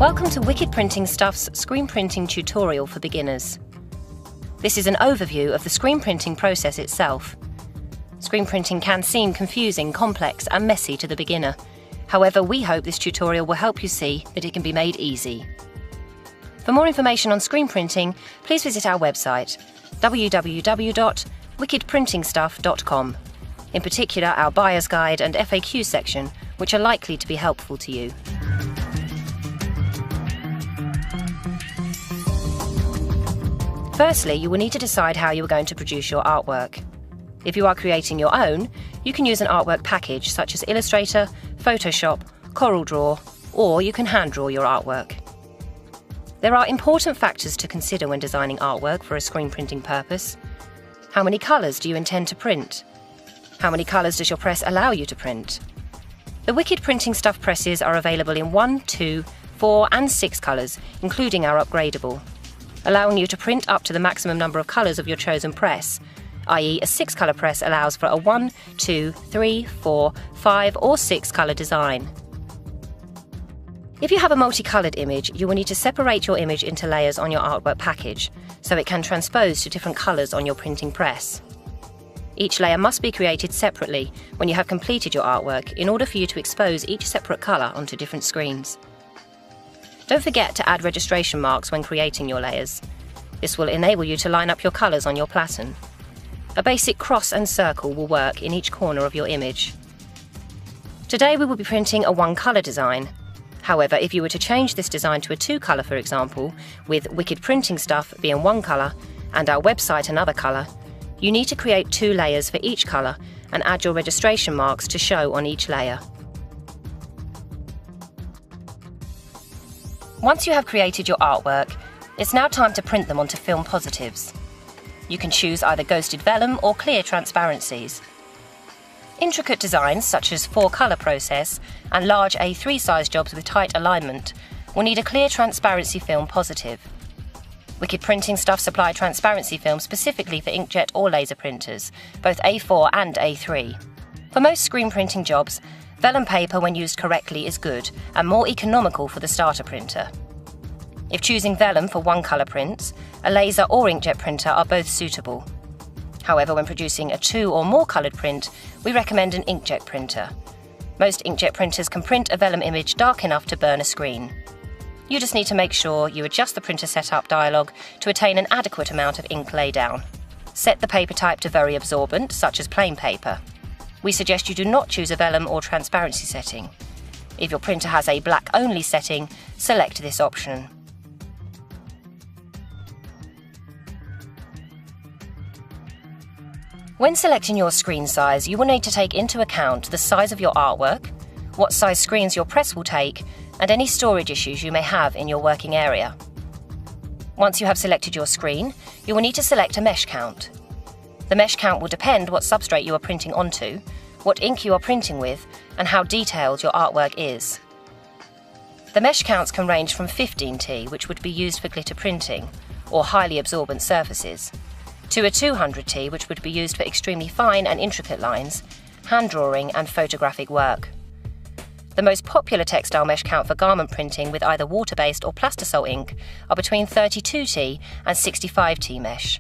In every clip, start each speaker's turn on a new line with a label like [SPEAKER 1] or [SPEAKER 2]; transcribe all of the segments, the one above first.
[SPEAKER 1] Welcome to Wicked Printing Stuff's screen printing tutorial for beginners. This is an overview of the screen printing process itself. Screen printing can seem confusing, complex and messy to the beginner. However, we hope this tutorial will help you see that it can be made easy. For more information on screen printing, please visit our website www.wickedprintingstuff.com. In particular, our buyer's guide and FAQ section, which are likely to be helpful to you. Firstly, you will need to decide how you are going to produce your artwork. If you are creating your own, you can use an artwork package such as Illustrator, Photoshop, CorelDRAW, or you can hand draw your artwork. There are important factors to consider when designing artwork for a screen printing purpose. How many colours do you intend to print? How many colours does your press allow you to print? The Wicked Printing Stuff presses are available in 1, 2, 4 and 6 colours, including our upgradable, allowing you to print up to the maximum number of colours of your chosen press, i.e. a 6-colour press allows for a 1, 2, 3, 4, 5 or 6 colour design. If you have a multicoloured image, you will need to separate your image into layers on your artwork package, so it can transpose to different colours on your printing press. Each layer must be created separately when you have completed your artwork in order for you to expose each separate colour onto different screens. Don't forget to add registration marks when creating your layers. This will enable you to line up your colours on your platen. A basic cross and circle will work in each corner of your image. Today we will be printing a 1-colour design. However, if you were to change this design to a 2-colour, for example, with Wicked Printing Stuff being 1 colour and our website another colour, you need to create 2 layers for each colour and add your registration marks to show on each layer. Once you have created your artwork, it's now time to print them onto film positives. You can choose either ghosted vellum or clear transparencies. Intricate designs such as 4-colour process and large A3 size jobs with tight alignment will need a clear transparency film positive. Wicked Printing Stuff supply transparency film specifically for inkjet or laser printers, both A4 and A3. For most screen printing jobs, vellum paper when used correctly is good and more economical for the starter printer. If choosing vellum for 1-colour prints, a laser or inkjet printer are both suitable. However, when producing a 2 or more coloured print, we recommend an inkjet printer. Most inkjet printers can print a vellum image dark enough to burn a screen. You just need to make sure you adjust the printer setup dialog to attain an adequate amount of ink laydown. Set the paper type to very absorbent, such as plain paper. We suggest you do not choose a vellum or transparency setting. If your printer has a black-only setting, select this option. When selecting your screen size, you will need to take into account the size of your artwork, what size screens your press will take, and any storage issues you may have in your working area. Once you have selected your screen, you will need to select a mesh count. The mesh count will depend what substrate you are printing onto, what ink you are printing with, and how detailed your artwork is. The mesh counts can range from 15T, which would be used for glitter printing, or highly absorbent surfaces, to a 200T, which would be used for extremely fine and intricate lines, hand drawing and photographic work. The most popular textile mesh count for garment printing with either water-based or plastisol ink are between 32T and 65T mesh,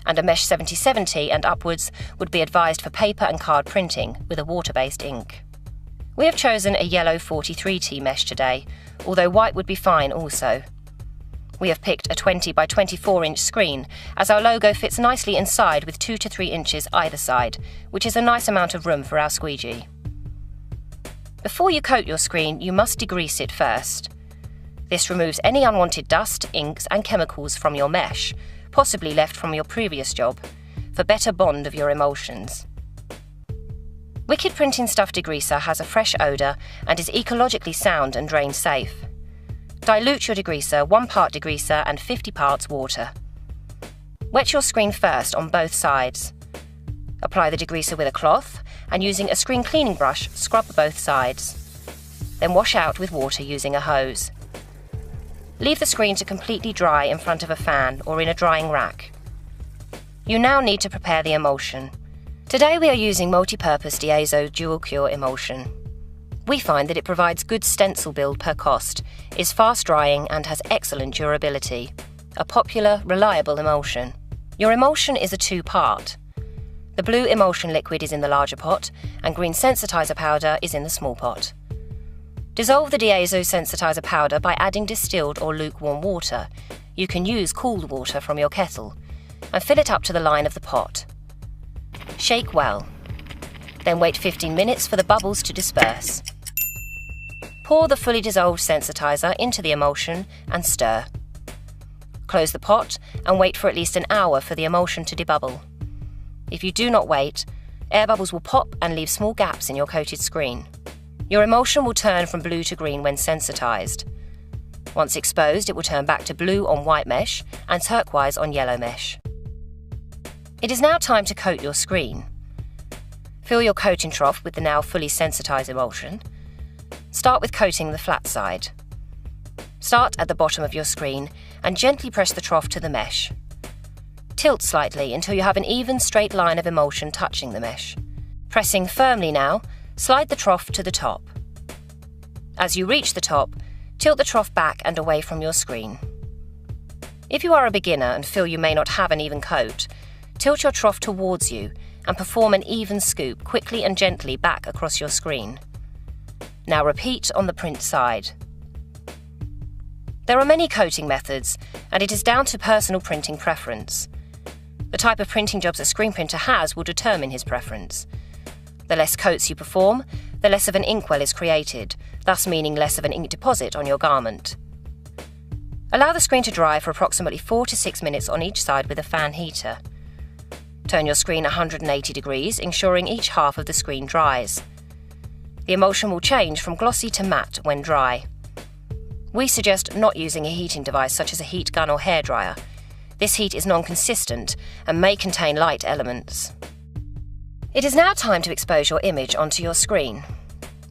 [SPEAKER 1] and a mesh 77T and upwards would be advised for paper and card printing with a water-based ink. We have chosen a yellow 43T mesh today, although white would be fine also. We have picked a 20 by 24 inch screen as our logo fits nicely inside with 2 to 3 inches either side, which is a nice amount of room for our squeegee. Before you coat your screen, you must degrease it first. This removes any unwanted dust, inks and chemicals from your mesh, possibly left from your previous job, for better bond of your emulsions. Wicked Printing Stuff degreaser has a fresh odour and is ecologically sound and drain safe. Dilute your degreaser 1 part degreaser and 50 parts water. Wet your screen first on both sides. Apply the degreaser with a cloth and using a screen cleaning brush, scrub both sides. Then wash out with water using a hose. Leave the screen to completely dry in front of a fan or in a drying rack. You now need to prepare the emulsion. Today we are using multi-purpose Diazo Dual Cure emulsion. We find that it provides good stencil build per cost, is fast drying and has excellent durability. A popular, reliable emulsion. Your emulsion is a two-part. The blue emulsion liquid is in the larger pot and green sensitizer powder is in the small pot. Dissolve the diazo sensitizer powder by adding distilled or lukewarm water. You can use cooled water from your kettle and fill it up to the line of the pot. Shake well. Then wait 15 minutes for the bubbles to disperse. Pour the fully dissolved sensitizer into the emulsion and stir. Close the pot and wait for at least an hour for the emulsion to debubble. If you do not wait, air bubbles will pop and leave small gaps in your coated screen. Your emulsion will turn from blue to green when sensitized. Once exposed, it will turn back to blue on white mesh and turquoise on yellow mesh. It is now time to coat your screen. Fill your coating trough with the now fully sensitized emulsion. Start with coating the flat side. Start at the bottom of your screen and gently press the trough to the mesh. Tilt slightly until you have an even straight line of emulsion touching the mesh. Pressing firmly now, slide the trough to the top. As you reach the top, tilt the trough back and away from your screen. If you are a beginner and feel you may not have an even coat, tilt your trough towards you and perform an even scoop quickly and gently back across your screen. Now repeat on the print side. There are many coating methods, and it is down to personal printing preference. The type of printing jobs a screen printer has will determine his preference. The less coats you perform, the less of an inkwell is created, thus meaning less of an ink deposit on your garment. Allow the screen to dry for approximately 4 to 6 minutes on each side with a fan heater. Turn your screen 180 degrees, ensuring each half of the screen dries. The emulsion will change from glossy to matte when dry. We suggest not using a heating device such as a heat gun or hairdryer. This heat is non-consistent and may contain light elements. It is now time to expose your image onto your screen.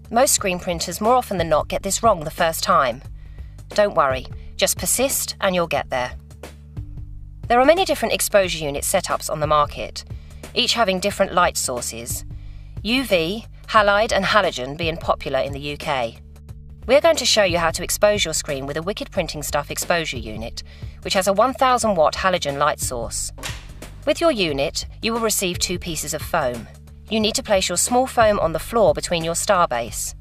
[SPEAKER 1] Most screen printers more often than not get this wrong the first time. Don't worry, just persist and you'll get there. There are many different exposure unit setups on the market, each having different light sources. UV, halide and halogen being popular in the UK. We're going to show you how to expose your screen with a Wicked Printing Stuff exposure unit, which has a 1000 watt halogen light source. With your unit, you will receive 2 pieces of foam. You need to place your small foam on the floor between your star base.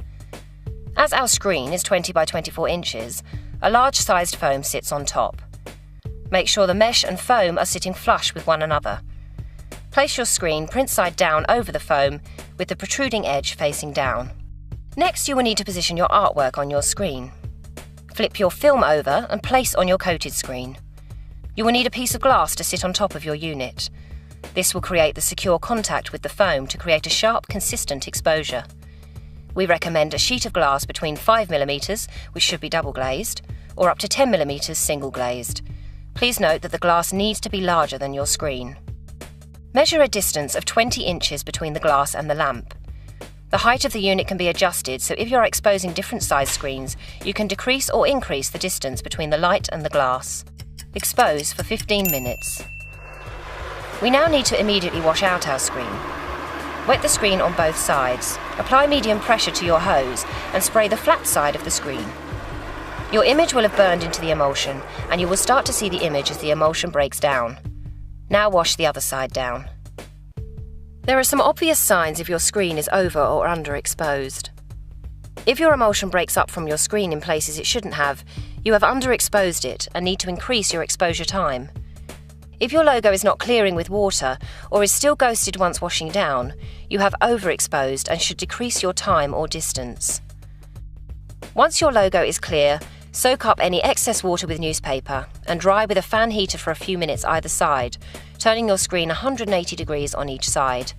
[SPEAKER 1] As our screen is 20 by 24 inches, a large-sized foam sits on top. Make sure the mesh and foam are sitting flush with one another. Place your screen print side down over the foam with the protruding edge facing down. Next, you will need to position your artwork on your screen. Flip your film over and place on your coated screen. You will need a piece of glass to sit on top of your unit. This will create the secure contact with the foam to create a sharp, consistent exposure. We recommend a sheet of glass between 5mm, which should be double glazed, or up to 10mm single glazed. Please note that the glass needs to be larger than your screen. Measure a distance of 20 inches between the glass and the lamp. The height of the unit can be adjusted, so if you're exposing different size screens, you can decrease or increase the distance between the light and the glass. Expose for 15 minutes. We now need to immediately wash out our screen. Wet the screen on both sides. Apply medium pressure to your hose and spray the flat side of the screen. Your image will have burned into the emulsion, and you will start to see the image as the emulsion breaks down. Now wash the other side down. There are some obvious signs if your screen is over or underexposed. If your emulsion breaks up from your screen in places it shouldn't have, you have underexposed it and need to increase your exposure time. If your logo is not clearing with water or is still ghosted once washing down, you have overexposed and should decrease your time or distance. Once your logo is clear, soak up any excess water with newspaper and dry with a fan heater for a few minutes either side, turning your screen 180 degrees on each side.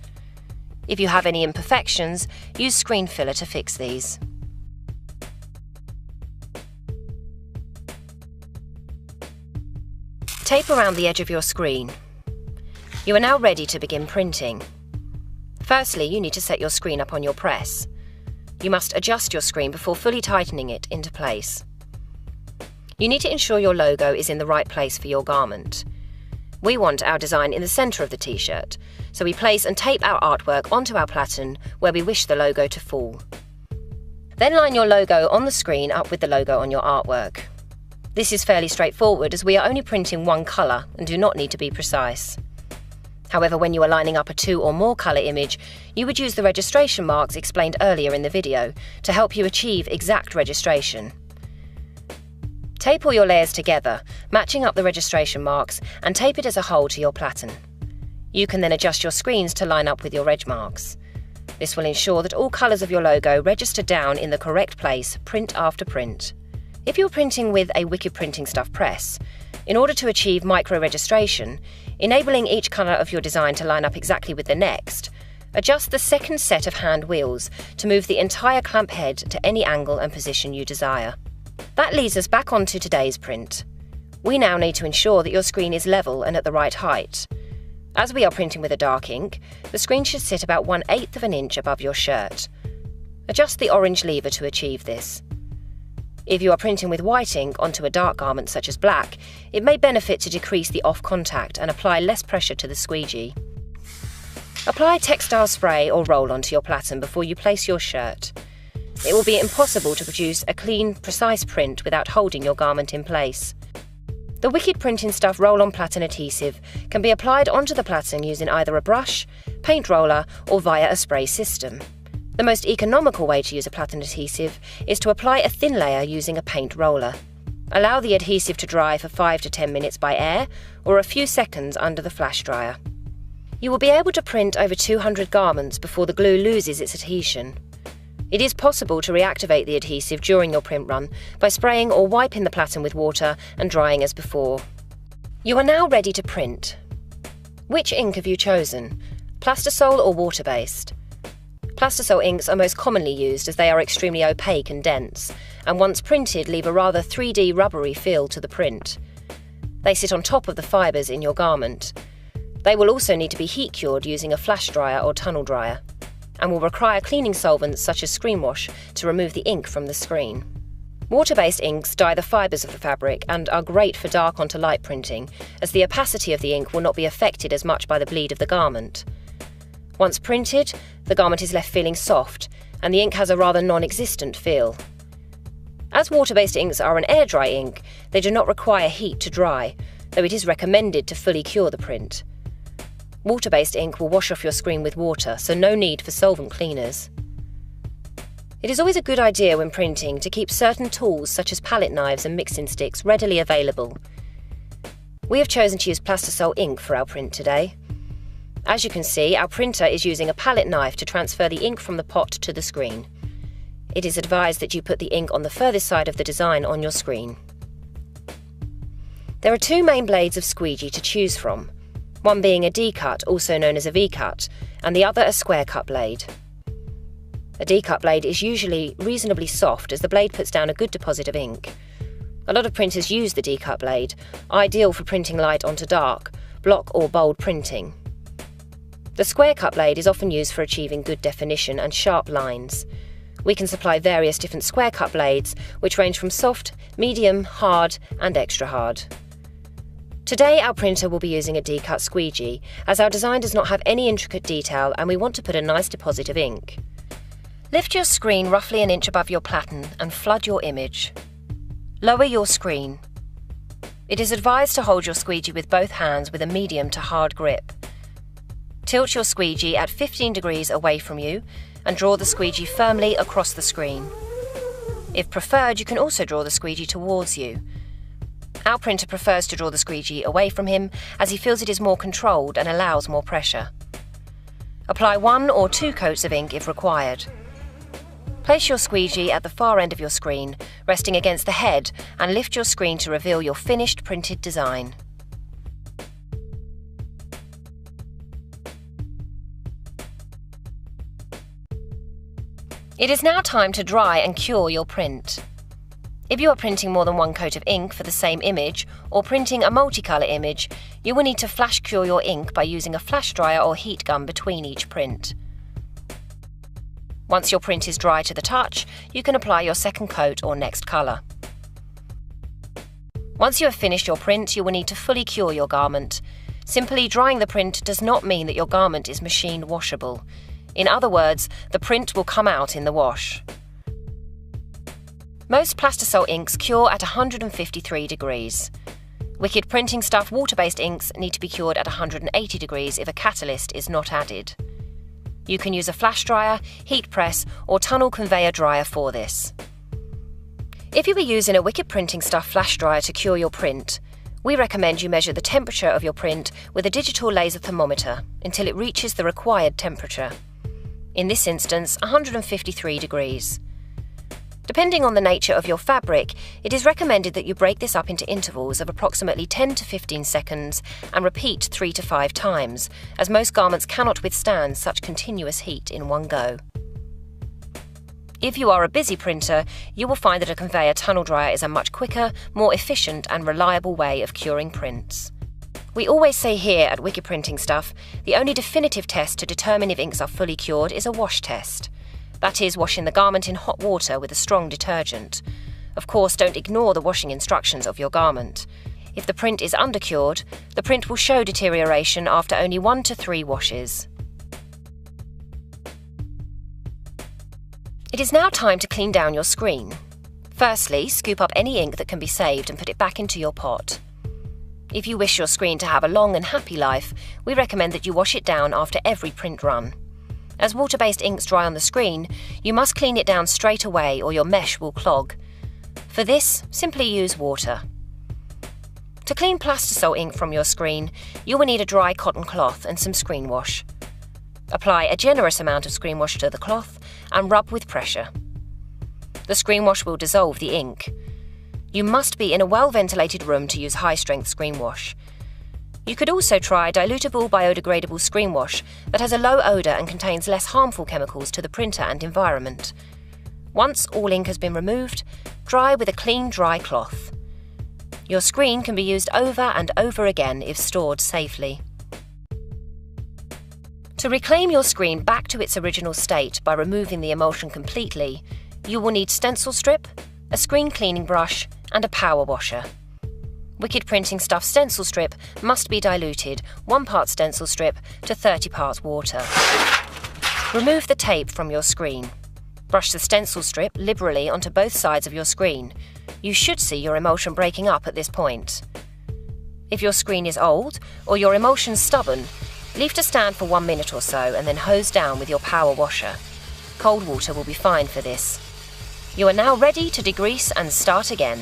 [SPEAKER 1] If you have any imperfections, use screen filler to fix these. Tape around the edge of your screen. You are now ready to begin printing. Firstly, you need to set your screen up on your press. You must adjust your screen before fully tightening it into place. You need to ensure your logo is in the right place for your garment. We want our design in the centre of the t-shirt, so we place and tape our artwork onto our platen where we wish the logo to fall. Then line your logo on the screen up with the logo on your artwork. This is fairly straightforward as we are only printing one colour and do not need to be precise. However, when you are lining up a 2 or more colour image, you would use the registration marks explained earlier in the video to help you achieve exact registration. Tape all your layers together, matching up the registration marks, and tape it as a whole to your platen. You can then adjust your screens to line up with your reg marks. This will ensure that all colours of your logo register down in the correct place, print after print. If you're printing with a Wicked Printing Stuff press, in order to achieve micro-registration, enabling each colour of your design to line up exactly with the next, adjust the second set of hand wheels to move the entire clamp head to any angle and position you desire. That leads us back onto today's print. We now need to ensure that your screen is level and at the right height. As we are printing with a dark ink, the screen should sit about 1/8 of an inch above your shirt. Adjust the orange lever to achieve this. If you are printing with white ink onto a dark garment such as black, it may benefit to decrease the off contact and apply less pressure to the squeegee. Apply textile spray or roll-on to your platen before you place your shirt. It will be impossible to produce a clean, precise print without holding your garment in place. The Wicked Printing Stuff roll-on platen adhesive can be applied onto the platen using either a brush, paint roller or via a spray system. The most economical way to use a platen adhesive is to apply a thin layer using a paint roller. Allow the adhesive to dry for 5 to 10 minutes by air or a few seconds under the flash dryer. You will be able to print over 200 garments before the glue loses its adhesion. It is possible to reactivate the adhesive during your print run by spraying or wiping the platen with water and drying as before. You are now ready to print. Which ink have you chosen? Plastisol or water-based? Plastisol inks are most commonly used as they are extremely opaque and dense, and once printed leave a rather 3D rubbery feel to the print. They sit on top of the fibres in your garment. They will also need to be heat cured using a flash dryer or tunnel dryer, and will require cleaning solvents such as screen wash to remove the ink from the screen. Water-based inks dye the fibres of the fabric and are great for dark onto light printing, as the opacity of the ink will not be affected as much by the bleed of the garment. Once printed, the garment is left feeling soft, and the ink has a rather non-existent feel. As water-based inks are an air-dry ink, they do not require heat to dry, though it is recommended to fully cure the print. Water-based ink will wash off your screen with water, so no need for solvent cleaners. It is always a good idea when printing to keep certain tools such as palette knives and mixing sticks readily available. We have chosen to use Plastisol ink for our print today. As you can see, our printer is using a palette knife to transfer the ink from the pot to the screen. It is advised that you put the ink on the furthest side of the design on your screen. There are 2 main blades of squeegee to choose from, one being a D-cut, also known as a V-cut, and the other a square cut blade. A D-cut blade is usually reasonably soft as the blade puts down a good deposit of ink. A lot of printers use the D-cut blade, ideal for printing light onto dark, block or bold printing. The square cut blade is often used for achieving good definition and sharp lines. We can supply various different square cut blades, which range from soft, medium, hard and extra hard. Today our printer will be using a D-cut squeegee, as our design does not have any intricate detail and we want to put a nice deposit of ink. Lift your screen roughly an inch above your platen and flood your image. Lower your screen. It is advised to hold your squeegee with both hands with a medium to hard grip. Tilt your squeegee at 15 degrees away from you and draw the squeegee firmly across the screen. If preferred, you can also draw the squeegee towards you. Our printer prefers to draw the squeegee away from him as he feels it is more controlled and allows more pressure. Apply 1 or 2 coats of ink if required. Place your squeegee at the far end of your screen, resting against the head, and lift your screen to reveal your finished printed design. It is now time to dry and cure your print. If you are printing more than 1 coat of ink for the same image, or printing a multicolour image, you will need to flash cure your ink by using a flash dryer or heat gun between each print. Once your print is dry to the touch, you can apply your second coat or next colour. Once you have finished your print, you will need to fully cure your garment. Simply drying the print does not mean that your garment is machine washable. In other words, the print will come out in the wash. Most Plastisol inks cure at 153 degrees. Wicked Printing Stuff water-based inks need to be cured at 180 degrees if a catalyst is not added. You can use a flash dryer, heat press, or tunnel conveyor dryer for this. If you are using a Wicked Printing Stuff flash dryer to cure your print, we recommend you measure the temperature of your print with a digital laser thermometer until it reaches the required temperature. In this instance, 153 degrees. Depending on the nature of your fabric, it is recommended that you break this up into intervals of approximately 10 to 15 seconds and repeat 3 to 5 times, as most garments cannot withstand such continuous heat in one go. If you are a busy printer, you will find that a conveyor tunnel dryer is a much quicker, more efficient and reliable way of curing prints. We always say here at Wicked Printing Stuff, the only definitive test to determine if inks are fully cured is a wash test. That is, washing the garment in hot water with a strong detergent. Of course, don't ignore the washing instructions of your garment. If the print is undercured, the print will show deterioration after only 1 to 3 washes. It is now time to clean down your screen. Firstly, scoop up any ink that can be saved and put it back into your pot. If you wish your screen to have a long and happy life, we recommend that you wash it down after every print run. As water-based inks dry on the screen, you must clean it down straight away or your mesh will clog. For this, simply use water. To clean Plastisol ink from your screen, you will need a dry cotton cloth and some screen wash. Apply a generous amount of screen wash to the cloth and rub with pressure. The screen wash will dissolve the ink. You must be in a well-ventilated room to use high-strength screen wash. You could also try dilutable biodegradable screen wash that has a low odour and contains less harmful chemicals to the printer and environment. Once all ink has been removed, dry with a clean, dry cloth. Your screen can be used over and over again if stored safely. To reclaim your screen back to its original state by removing the emulsion completely, you will need stencil strip, a screen cleaning brush, and a power washer. Wicked Printing Stuff stencil strip must be diluted 1 part stencil strip to 30 parts water. Remove the tape from your screen. Brush the stencil strip liberally onto both sides of your screen. You should see your emulsion breaking up at this point. If your screen is old or your emulsion stubborn, leave to stand for 1 minute or so and then hose down with your power washer. Cold water will be fine for this. You are now ready to degrease and start again.